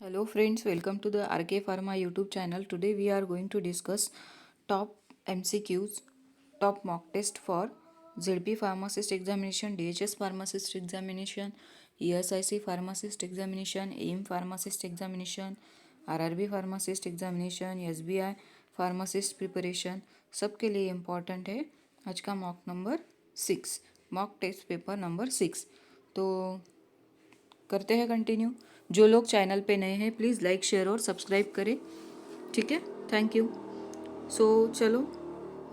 Hello friends, welcome to the RK Pharma YouTube channel. Today we are going to discuss top MCQs, top mock test for ZP pharmacist examination, DHS pharmacist examination, ESIC pharmacist examination, AIM pharmacist examination, RRB pharmacist examination, SBI pharmacist preparation, सबके लिए important है आज का mock number 6, mock test paper number 6। तो करते हैं continue. जो लोग चैनल पे नए हैं प्लीज़ लाइक शेयर और सब्सक्राइब करें, ठीक है। Thank you. सो चलो,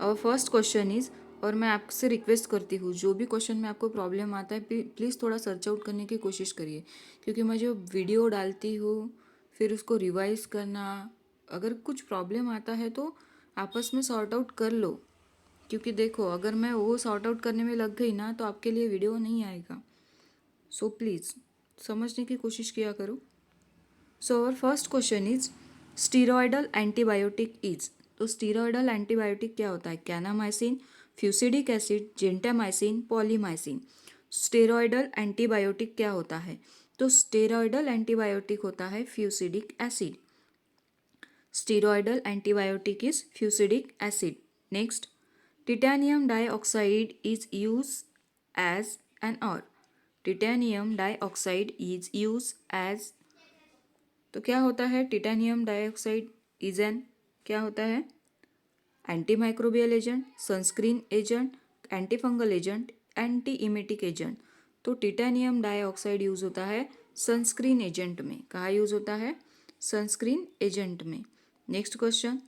और फर्स्ट क्वेश्चन इज़, और मैं आपसे रिक्वेस्ट करती हूँ जो भी क्वेश्चन में आपको प्रॉब्लम आता है प्लीज़ थोड़ा सर्च आउट करने की कोशिश करिए, क्योंकि मैं जो वीडियो डालती हूँ फिर उसको रिवाइज करना, अगर कुछ प्रॉब्लम आता है तो आपस में सॉर्ट आउट कर लो, क्योंकि देखो अगर मैं वो सॉर्ट आउट करने में लग गई ना तो आपके लिए वीडियो नहीं आएगा। सो प्लीज़ समझने की कोशिश किया करो। So our first question is steroidal antibiotic is, तो स्टीरॉयडल एंटीबायोटिक क्या होता है? Kanamycin, fusidic acid, gentamicin, polymyxin. Steroidal antibiotic क्या होता है? तो स्टेरॉयडल एंटीबायोटिक होता है fusidic acid. Steroidal antibiotic is fusidic acid. Next, titanium dioxide is use as an और, titanium dioxide is use as, तो क्या होता है? टिटेनियम डाइऑक्साइड इज एन, क्या होता है? Anti microbial agent, sunscreen agent, anti fungal agent, anti emetic agent. तो titanium dioxide use होता है सनस्क्रीन एजेंट में। कहाँ यूज होता है? सनस्क्रीन एजेंट में। Next question,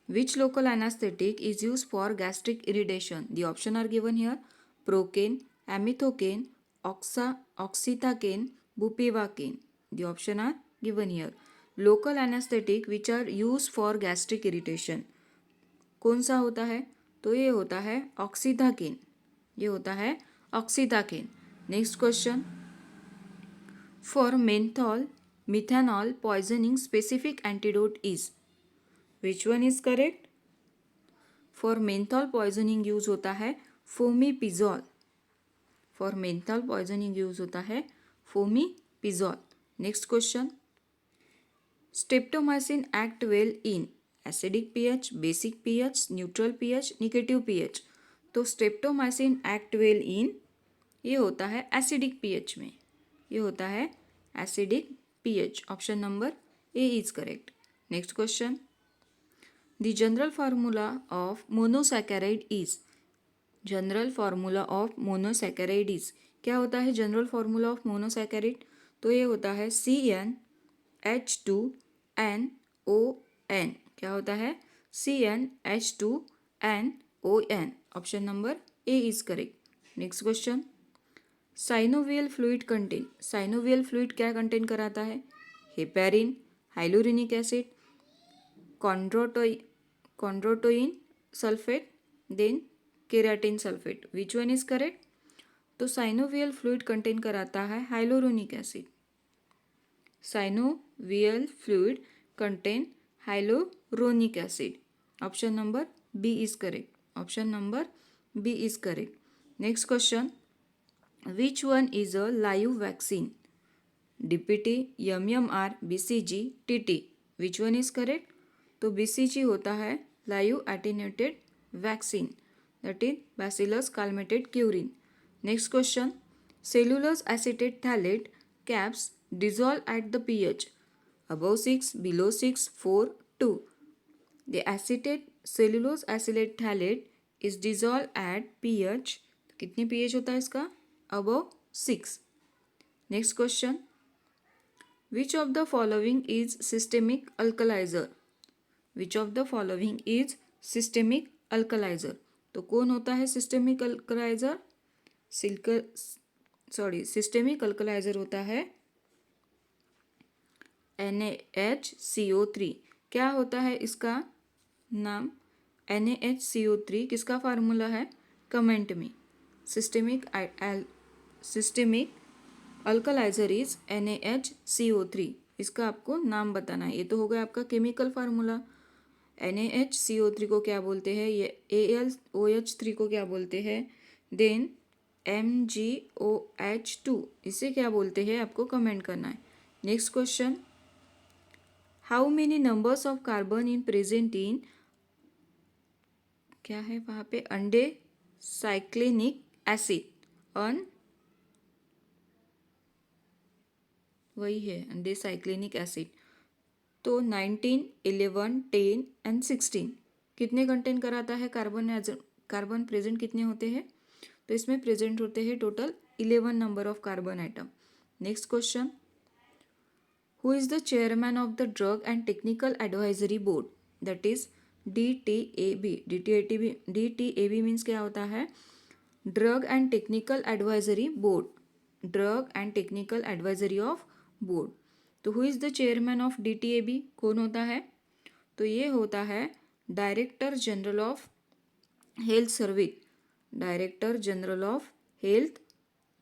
which local anesthetic is used for gastric irritation? The option are given here: Procaine, Amethocane, Oxythacane, Bupivacaine. The option are given here. Local anesthetic which are used for gastric irritation कौन सा होता है? तो ये होता है ऑक्सीथाकेन, ये होता है oxetacaine. Next question, for menthol methanol poisoning specific antidote is, which one is correct? For menthol poisoning use होता है fomepizole, for menthol poisoning use होता है fomepizole. Next question, streptomycin act well in acidic pH, basic pH, neutral pH, negative pH. तो streptomycin act well in, ये होता है acidic pH में, ये होता है acidic pH. Option number A is correct. Next question, the general formula of monosaccharide is, general formula of monosaccharide is, क्या होता है जनरल फार्मूला ऑफ मोनोसैकेराइड? तो ये होता है CnH2nOn। क्या होता है? CnH2nOn। Option number A is correct. Next question, synovial fluid contain, synovial fluid क्या कंटेन कराता है? Heparin, hyaluronic acid, chondroitin sulphate, then keratin sulphate. Which one is correct? तो साइनोवियल फ्लूइड कंटेन कराता है hyaluronic acid, synovial fluid contain hyaluronic acid. Option number B is correct, option number B is correct. Next question, which one is a live vaccine? DPT, MMR, BCG, TT। Which one is correct? तो BCG होता है live attenuated vaccine, that is bacillus Calmette Guerin. Next question, cellulose acetate phthalate caps dissolve at the pH above 6, below 6, 4, 2. The acetate cellulose acetate thalate is dissolved at pH, कितनी pH होता है इसका? above 6। Next question, which of the following is systemic alkalizer? Which of the following is systemic alkalizer? तो कौन होता है systemic अल्कलाइजर? Systemic अल्कलाइजर होता है NaHCO3। क्या होता है इसका नाम? NaHCO3 किसका फार्मूला है? कमेंट में। सिस्टेमिक अल्कलाइजर इज NaHCO3, इसका आपको नाम बताना है। ये तो हो गया आपका केमिकल फार्मूला। NaHCO3 को क्या बोलते हैं? ये AlOH3 को क्या बोलते हैं? देन MgOH2, इसे क्या बोलते हैं आपको कमेंट करना है। Next question, how many numbers of carbon in present in, क्या है वहाँ पे, अंडे साइक्लिनिक एसिड ऑन, वही है अंडे साइक्लिनिक एसिड। तो 19, 11, 10 एंड 16 कितने कंटेन कराता है कार्बन, कार्बन प्रेजेंट कितने होते हैं, तो इसमें प्रेजेंट होते हैं total 11 number of carbon atom. Next question, who is the chairman of the drug and technical advisory board, that is DTAB। DTAB means क्या होता है, drug and technical advisory board, drug and technical advisory of board. तो who is the chairman of DTAB, कौन होता है, तो ये होता है director general of health service, director general of health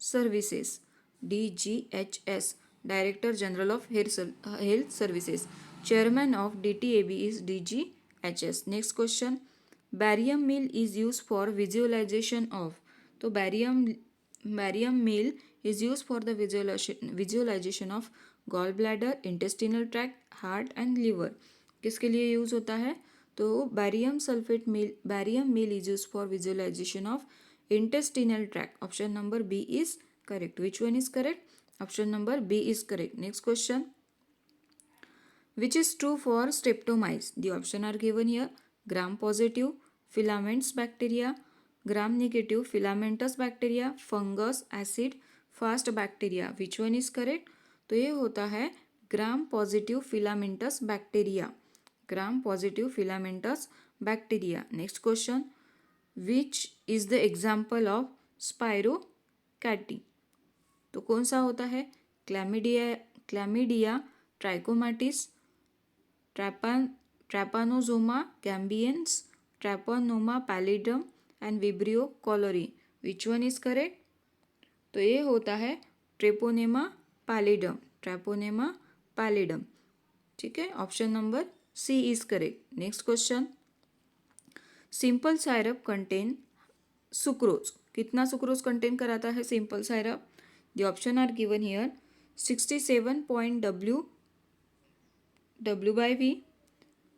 services, DGHS, director general of health services. Chairman of DTAB is DGHS। Next question, barium meal is use for visualization of, तो barium meal is use for the visualization of gall bladder, intestinal tract, heart and liver. किसके लिए use होता है, तो barium meal is use for visualization of intestinal tract. Option number B is correct. Which one is correct? Option number B is correct. Next question, which is true for streptomyces? The option are given here. Gram positive filaments bacteria, gram negative filamentous bacteria, fungus, acid fast bacteria. Which one is correct? तो ये होता है gram positive filamentous bacteria, gram positive filamentous bacteria. Next question, which is the example of spirochaete, तो कौन सा होता है, chlamydia trachomatis, trypanosoma gambiense, treponema pallidum and vibrio cholerae. Which one is correct, तो ये होता है ट्रेपोनेमा पैलिडम, ट्रैपोनेमा पैलिडम। ठीक है, option number C is correct. Next question, simple syrup contain sucrose, कितना सुक्रोज कंटेन कराता है simple syrup, the option are given here, 67 W/V,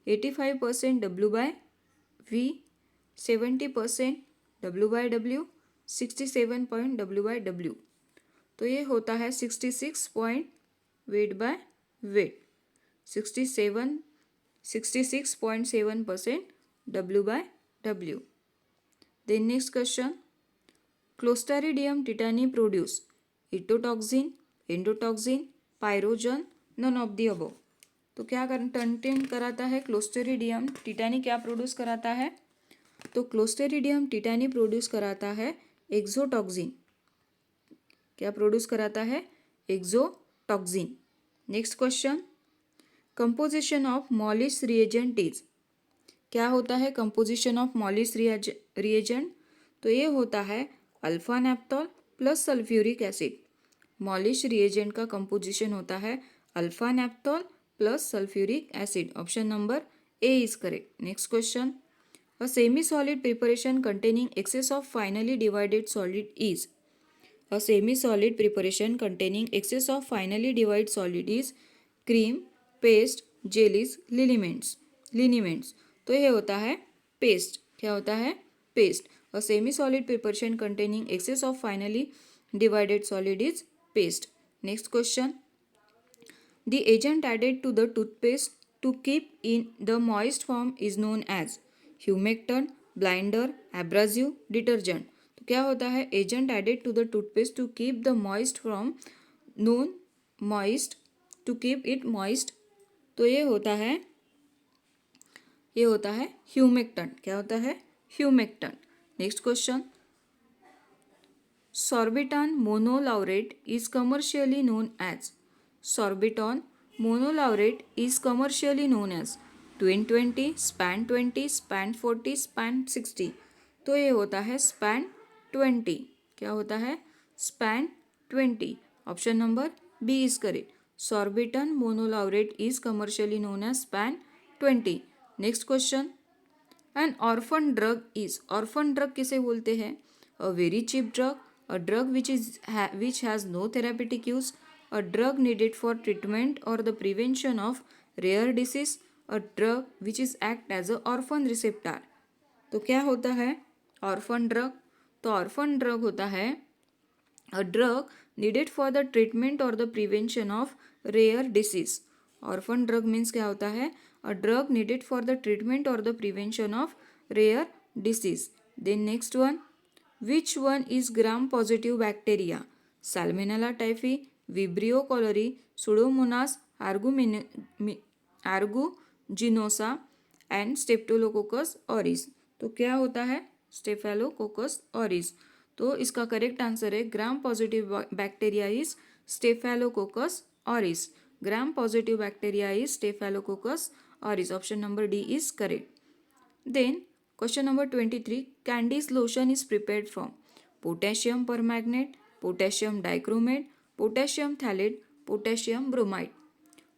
85% W/V, 70% W/W, 67 W/W। तो ये होता है 66 weight by weight, 66.7% W/W। Then next question, Clostridium tetani produce etotoxin, endotoxin, pyrogen, none of the above। तो क्या contain कराता है क्लोस्टेरिडियम टिटानी, क्या प्रोड्यूस कराता है, तो क्लोस्टेरिडियम टिटानी प्रोड्यूस कराता है एक्सोटॉक्सिन, क्या प्रोड्यूस कराता है, exotoxin. Next question, composition of Molisch reagent is, क्या होता है कंपोजिशन ऑफ मॉलिश रिएजेंट, तो ये होता है alpha naphthol plus sulphuric acid. Molisch reagent का कंपोजिशन होता है alpha naphthol plus sulphuric acid. Option number A is correct. Next question, a semi solid preparation containing excess of finely divided solid is, a semi solid preparation containing excess of finely divided solid is cream, paste, jellies, liniments. तो ये होता है paste, क्या होता है, paste. A semi solid preparation containing excess of finely divided solid is paste. Next question, the agent added to the toothpaste to keep in the moist form is known as humectant, binder, abrasive, detergent. तो क्या होता है, agent added to the toothpaste to keep the moist form known moist, to keep it moist, तो ये होता है humectant, क्या होता है, humectant. Next question, sorbitan monolaurate is commercially known as, sorbitan monolaurate is commercially known as Tween 20, span 20, span 40, span 60। तो ये होता है स्पैन 20, क्या होता है, Span 20। Option number B is correct, sorbitan monolaurate is commercially known as Span 20। Next question, an orphan drug is, orphan drug किसे बोलते हैं, a very cheap drug, a drug which has no therapeutic use, a drug needed for treatment or the prevention of rare disease, a drug which is act as a orphan receptor. तो क्या होता है orphan drug? तो orphan drug होता है a drug needed for the treatment or the prevention of rare disease. Orphan drug means क्या होता है? A drug needed for the treatment or the prevention of rare disease. Then next one, which one is gram positive bacteria? Salmonella typhi, Vibrio cholerae, Pseudomonas aeruginosa and Streptococcus aureus. तो क्या होता है? Staphylococcus aureus. तो इसका correct answer है gram positive bacteria is staphylococcus aureus. Gram positive bacteria is staphylococcus aureus. Option number D is correct. Then question number 23, Condy's lotion is prepared from potassium permanganate, potassium dichromate, potassium phthalate, potassium bromide.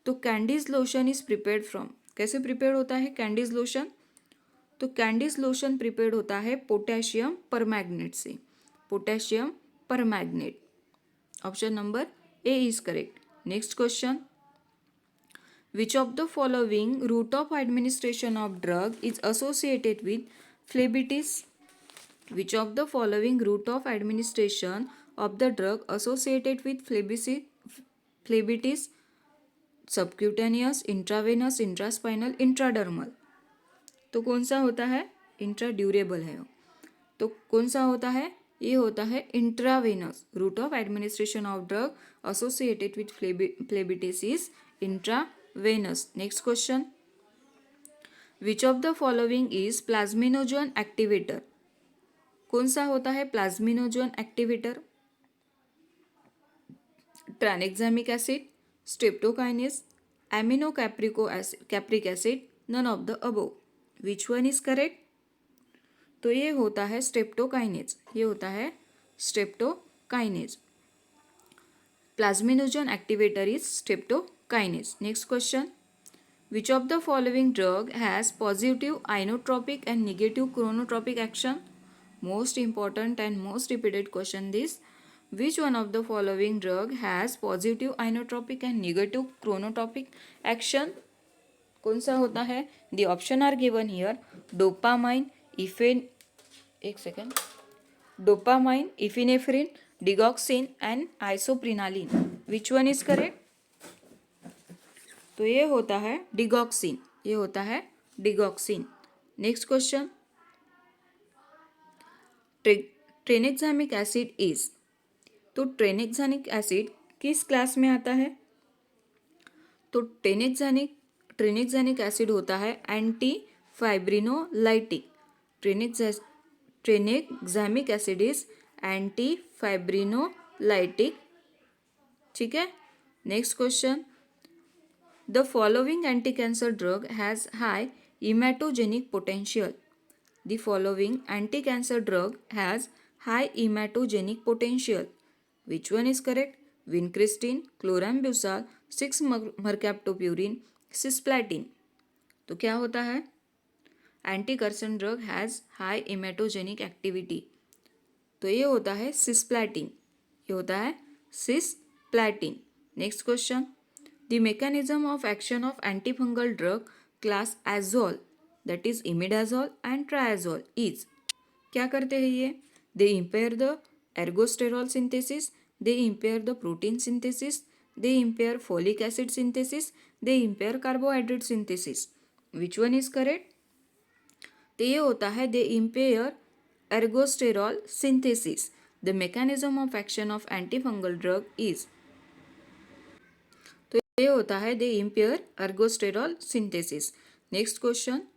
तो Condy's lotion is prepared from, कैसे prepare होता है Condy's lotion? तो Condy's lotion prepared होता है potassium permanganate से. Potassium permanganate. Option number A is correct. Next question, which of the following route of administration of drug is associated with phlebitis? Which of the following route of administration of the drug associated with phlebitis? Subcutaneous, intravenous, intraspinal, intradermal. तो कौन सा होता है? इंट्राड्यूरेबल है. तो कौन सा होता है? ये होता है intravenous. Route of administration of drug associated with phlebitis is intravenous. Next question, which of the following is plasminogen activator? कौन सा होता है plasminogen activator? Tranexamic acid, streptokinase, amino caproic acid, none of the above. Which one is correct? तो ये होता है streptokinase. ये होता है streptokinase. Plasminogen activator is streptokinase. Next question, which of the following drug has positive inotropic and negative chronotropic action? Most important and most repeated question this. Which one of the following drug has positive inotropic and negative chronotropic action? कौन सा होता है? The option are given here. Dopamine, dopamine, epinephrine, digoxin and isoprenaline. Which one is correct? तो ये होता है digoxin. ये होता है digoxin. Next question. Tranexamic acid is. तो ट्रेनेक्सामिक एसिड किस क्लास में आता है? तो ट्रेनेक्सामिक एसिड होता है anti fibrinolytic. Tranexamic acid is anti fibrinolytic. ठीक है. Next question, the following anti cancer drug has high emetogenic potential. The following anti cancer drug has high emetogenic potential. Which one is correct? Vincristine, chlorambucil, 6-mercaptopurine, cisplatin. तो क्या होता है? Anti cancer drug has high emetogenic activity. तो ये होता है cisplatin. ये होता है cisplatin. Next question, the mechanism of action of anti fungal drug class azole, that is imidazole and triazole is. क्या करते हैं ये? They impair the ergosterol synthesis, they impair the protein synthesis, they impair folic acid synthesis, they impair carbohydrate synthesis. Which one is correct? तो ये होता है they impair ergosterol synthesis. The mechanism of action of antifungal drug is. तो ये होता है they impair ergosterol synthesis. Next question,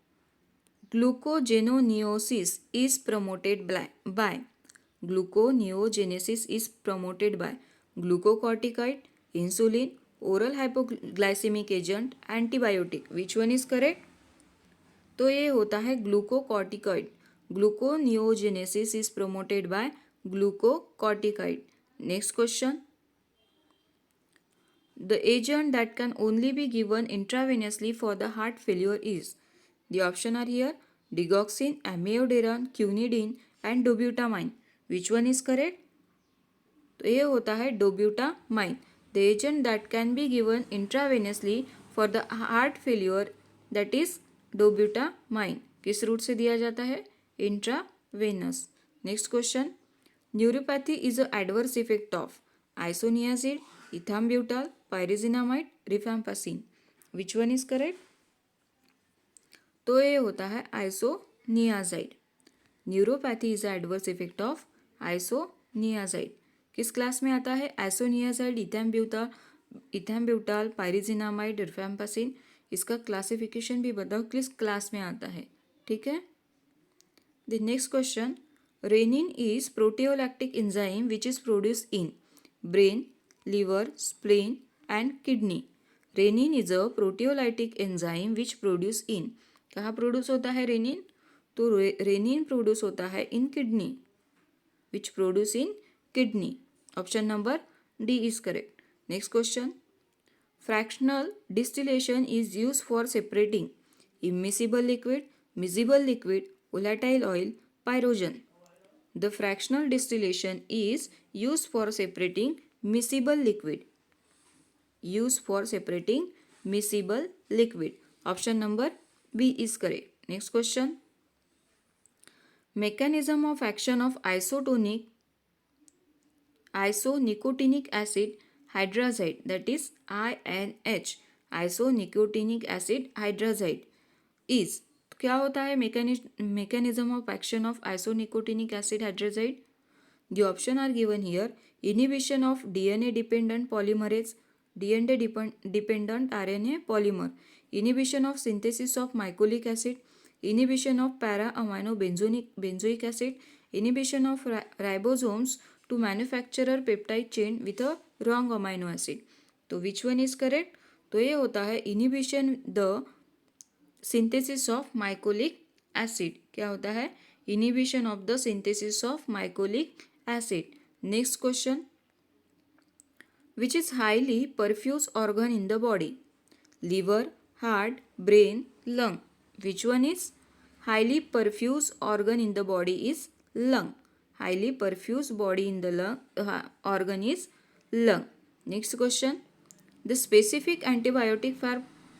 gluconeogenesis is promoted by. Gluconeogenesis is promoted by glucocorticoid, insulin, oral hypoglycemic agent, antibiotic. Which one is correct? तो ये होता है glucocorticoid. Gluconeogenesis is promoted by glucocorticoid. Next question, the agent that can only be given intravenously for the heart failure is. The option are here: digoxin, amiodarone, quinidine and dobutamine. Which one is correct? तो ये होता है dobutamine. The agent that can be given intravenously for the heart failure that is dobutamine. किस रूट से दिया जाता है? Intravenous. Next question, neuropathy is a adverse effect of isoniazid, ethambutol, pyrazinamide, rifampicin. Which one is correct? तो ये होता है isoniazid. Neuropathy is adverse effect of isoniazid. किस क्लास में आता है? Isoniazid, ethambutol, pyrazinamide, rifampicin. इसका क्लासिफिकेशन भी बताओ किस क्लास में आता है, ठीक है। The next question, renin is proteolytic enzyme which is produce in brain, liver, spleen and kidney. Renin is a proteolytic enzyme which produce in, कहाँ प्रोड्यूस होता है रेनिन? तो रेनिन प्रोड्यूस होता है इन kidney, which produce in kidney. Option number D is correct. Next question, fractional distillation is used for separating immiscible liquid, miscible liquid, volatile oil, pyrogen. The fractional distillation is used for separating miscible liquid. Used for separating miscible liquid. Option number B is correct. Next question. Mechanism of action of isonicotinic acid hydrazide, that is INH, isonicotinic acid hydrazide is, तो क्या होता है mechanism of action of isonicotinic acid hydrazide? The option are given here. Inhibition of DNA dependent polymerase, DNA dependent RNA polymer, inhibition of synthesis of mycolic acid, inhibition of para amino benzoic acid, inhibition of ribosomes to manufacture peptide chain with a wrong amino acid. तो which one is correct? तो ये होता है inhibition the synthesis of mycolic acid. क्या होता है? Inhibition of the synthesis of mycolic acid. Next question, which is highly perfused organ in the body? Liver, heart, brain, lung. Which one is highly perfused organ in the body? Is lung. Highly perfused body in the lung organ is lung. Next question, the specific antibiotic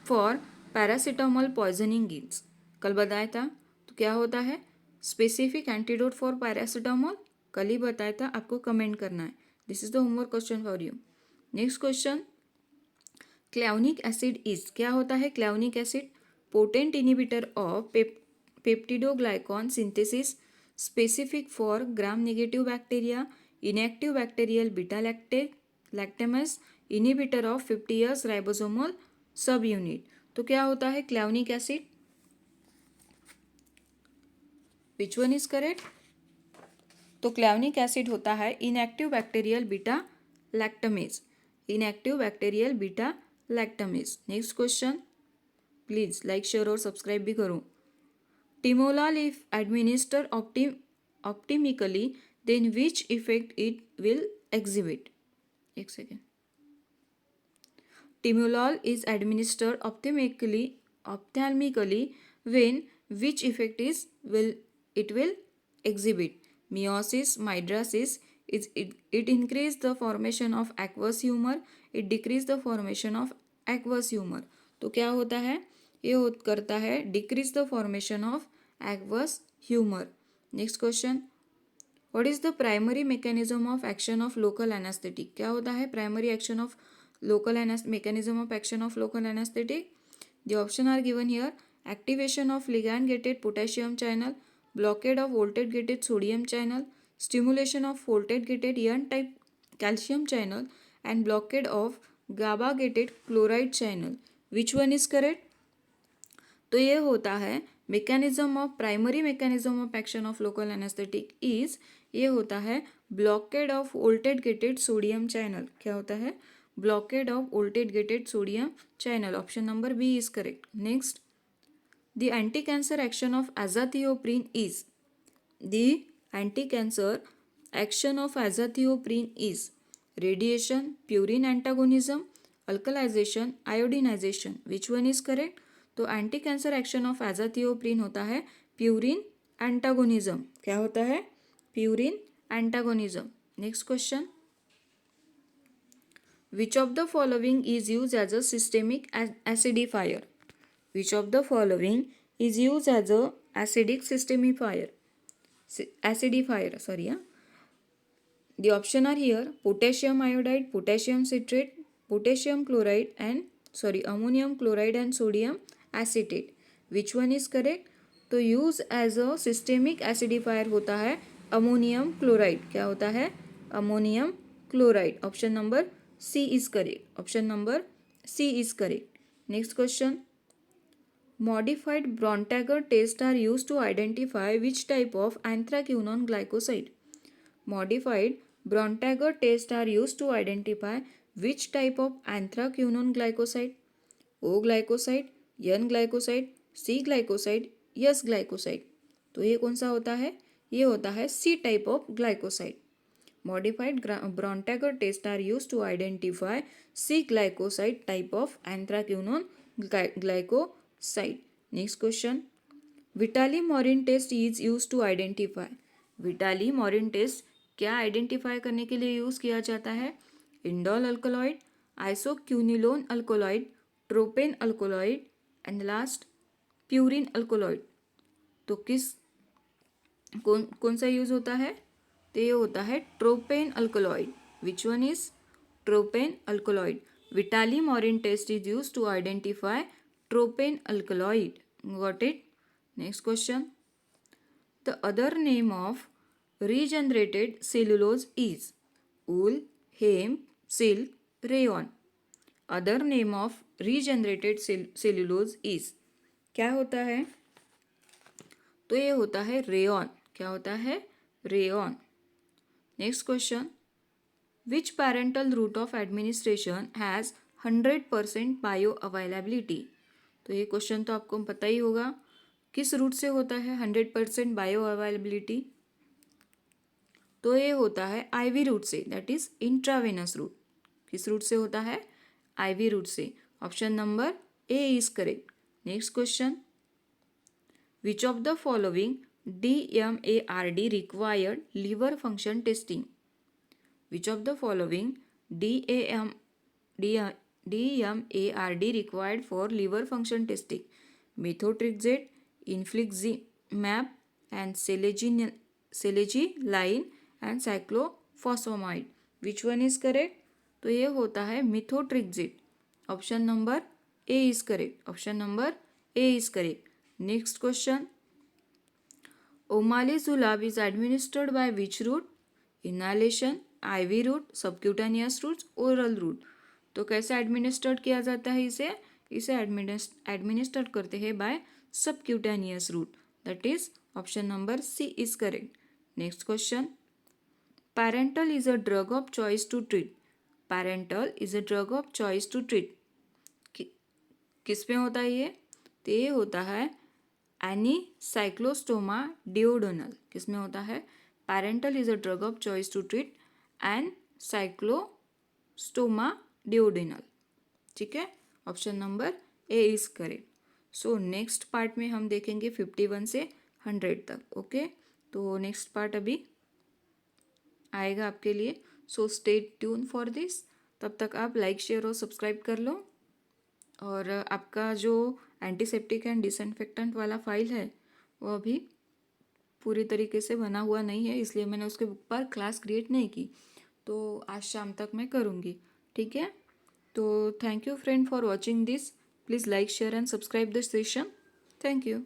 for paracetamol poisoning is, कल बताया था, तो क्या होता है? Specific antidote for paracetamol, कल ही बताया था, आपको कमेंट करना है। This is the homework question for you. Next question, clavulanic acid is, क्या होता है clavulanic acid? Potent inhibitor of peptidoglycan synthesis, specific for gram negative bacteria, inactive bacterial beta lactamase, inhibitor of 50 years ribosomal subunit. तो क्या होता है clavulanic acid? Which one is correct? तो clavulanic acid होता है inactive bacterial beta lactamase, inactive bacterial beta lactamase. Next question, please like share और subscribe भी करो। Timolol if administer ophthalmically then which effect it will exhibit? एक second. Timolol is administered ophthalmically when which effect it will exhibit? Meiosis, mydriasis, it increase the formation of aqueous humor, it decrease the formation of aqueous humor. तो क्या होता है? ये करता है decrease the formation of aqueous humor. Next question, what is the primary mechanism of action of local anesthetic? क्या होता है primary action of mechanism of action of local anesthetic? The option are given here. Activation of ligand gated potassium channel, blockade of voltage gated sodium channel, stimulation of voltage gated ion type calcium channel, and blockade of GABA gated chloride channel. Which one is correct? तो ये होता है primary mechanism of action of local anaesthetic is, ये होता है blockade of voltage gated sodium channel. क्या होता है? blockade of voltage gated sodium channel. Option number B is correct. Next, the anti-cancer action of azathioprine is, the anti-cancer action of azathioprine is radiation, purine antagonism, alkalization, iodinization. Which one is correct? तो anti cancer action of एजाथियोप्रिन होता है purine antagonism. क्या होता है? Purine antagonism. Next question, Which of the following is used as a systemic acidifier? Which of the following is used as a acidic systemifier? Acidifier, sorry. The option are here: potassium iodide, potassium citrate, potassium chloride and ammonium chloride and sodium acetate. Which one is correct? तो use as a systemic acidifier होता है ammonium chloride. क्या होता है? Ammonium chloride. Option number C is correct. Option number C is correct. Next question. Modified Brontager tests are used to identify which type of anthraquinone glycoside. Modified Brontager tests are used to identify which type of anthraquinone glycoside? O glycoside, N glycoside, C glycoside, S glycoside. तो ये कौन सा होता है? ये होता है C type of glycoside. Modified Brontager tests are used to identify C glycoside type of anthraquinone glycoside. Next question. Vitali-Morin test is used to identify. Vitali-Morin test क्या आइडेंटिफाई करने के लिए यूज़ किया जाता है? Indole alkaloid, isoquinoline alkaloid, tropane alkaloid and last purine alkaloid. तो कौन सा यूज़ होता है? तो ये होता है tropane alkaloid. Which one is tropane alkaloid? Vitali-Morin test is used to identify tropane alkaloid. Got it? Next question. The other name of regenerated cellulose is wool, hemp, silk, rayon. Other name of regenerated cellulose is क्या होता है? तो ये होता है rayon. क्या होता है? Rayon. Next question. Which parental route of administration has 100% bioavailability? तो ये क्वेश्चन तो आपको पता ही होगा. किस रूट से होता है 100% बायोअवेलेबिलिटी? तो ये होता है आईवी रूट से, दैट इज इंट्रावेनस रूट. किस रूट से होता है? आईवी रूट से. Option number A is correct. Next question. Which of the following DMARD required liver function testing? Which of the following DMARD required for liver function testing? Methotrexate, infliximab, and selegiline and cyclophosphamide. Which one is correct? तो ये होता है methotrexate. Option number A is correct. Option number A is correct. Next question. Omalizumab is administered by which route? Inhalation, IV route, subcutaneous route, oral route. तो कैसे administered किया जाता है इसे? इसे एडमिनिस्टर्ड करते हैं by subcutaneous route. That is option number C is correct. Next question. Parental is a drug of choice to treat. Parental is a drug of choice to treat. किस में होता है ये? तो ये होता है एनीसाइक्लोस्टोमा डिओडोनल. किस में होता है? Pyrantel is a drug of choice to treat ancylostoma duodenale. ठीक है. Option number A is correct. So next part में हम देखेंगे 51 से 100 तक. ओके. तो नेक्स्ट पार्ट अभी आएगा आपके लिए. So stay tune for this. तब तक आप लाइक शेयर और सब्सक्राइब कर लो. और आपका जो एंटीसेप्टिक एंड डिसइंफेक्टेंट वाला फाइल है वो अभी पूरी तरीके से बना हुआ नहीं है, इसलिए मैंने उसके ऊपर क्लास क्रिएट नहीं की. तो आज शाम तक मैं करूँगी. ठीक है. तो thank you friend for watching this. Please like share and subscribe this session. Thank you.